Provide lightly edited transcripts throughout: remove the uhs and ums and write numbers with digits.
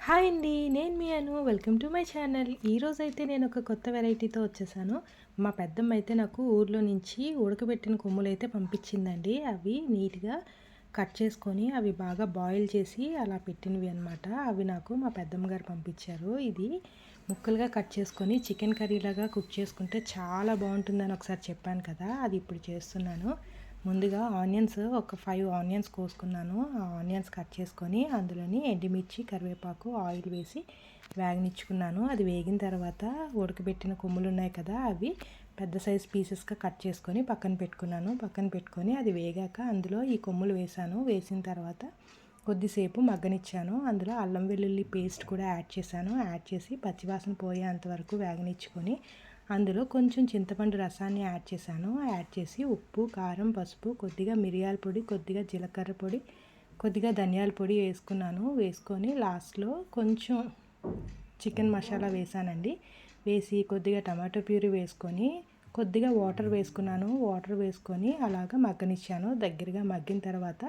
Hi అండి. నేను మీ Anu. Welcome to my channel. ఈరోజైతే నేను ఒక కొత్త వెరైటీతో వచ్చేసాను. మా పెద్దమ్మ అయితే నాకు ఊర్లో నుంచి ఉడకబెట్టిన కొమ్ములైతే పంపించిందండి. అవి నీట్‌గా కట్ చేసుకొని అవి బాగా బాయిల్ చేసి అలా పెట్టినవి అనమాట. అవి నాకు మా పెద్దమ్మ గారు పంపించారు. ఇది ముక్కలుగా కట్ చేసుకొని చికెన్ కర్రీలాగా కుక్ చేసుకుంటే చాలా బాగుంటుందని ఒకసారి చెప్పాను కదా! అది ఇప్పుడు చేస్తున్నాను. ముందుగా ఆనియన్స్ ఒక 5 ఆనియన్స్ కోసుకున్నాను. ఆ ఆనియన్స్ కట్ చేసుకొని అందులోని ఎండుమిర్చి, కరివేపాకు, ఆయిల్ వేసి వేగనిచ్చుకున్నాను. అది వేగిన తర్వాత ఉడకబెట్టిన కొమ్ములు ఉన్నాయి కదా, అవి పెద్ద సైజ్ పీసెస్గా కట్ చేసుకొని పక్కన పెట్టుకున్నాను. పక్కన పెట్టుకొని అది వేగాక అందులో ఈ కొమ్ములు వేసాను. వేసిన తర్వాత కొద్దిసేపు మగ్గనిచ్చాను. అందులో అల్లం వెల్లుల్లి పేస్ట్ కూడా యాడ్ చేశాను. యాడ్ చేసి పచ్చివాసన పోయేంత వరకు వేగనిచ్చుకొని అందులో కొంచెం చింతపండు రసాన్ని యాడ్ చేశాను. యాడ్ చేసి ఉప్పు, కారం, పసుపు, కొద్దిగా మిరియాల పొడి, కొద్దిగా జీలకర్ర పొడి, కొద్దిగా ధనియాల పొడి వేసుకున్నాను. వేసుకొని లాస్ట్లో కొంచెం చికెన్ మసాలా వేసానండి. వేసి కొద్దిగా టమాటో ప్యూరీ వేసుకొని కొద్దిగా వాటర్ వేసుకున్నాను. వాటర్ వేసుకొని అలాగా మగ్గనిచ్చాను. దగ్గరగా మగ్గిన తర్వాత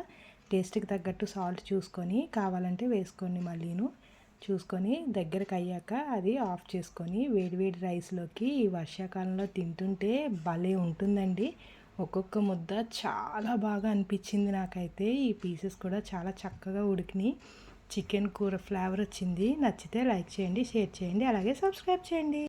టేస్ట్కి తగ్గట్టు సాల్ట్ చూసుకొని కావాలంటే వేసుకోండి. మళ్ళీను చూసుకొని దగ్గరకు అయ్యాక అది ఆఫ్ చేసుకొని వేడివేడి రైస్లోకి ఈ వర్షాకాలంలో తింటుంటే భలే ఉంటుందండి. ఒక్కొక్క ముద్ద చాలా బాగా అనిపించింది నాకైతే. ఈ పీసెస్ కూడా చాలా చక్కగా ఉడికినాయి. చికెన్ కూర ఫ్లేవర్ వచ్చింది. నచ్చితే లైక్ చేయండి, షేర్ చేయండి, అలాగే సబ్స్క్రైబ్ చేయండి.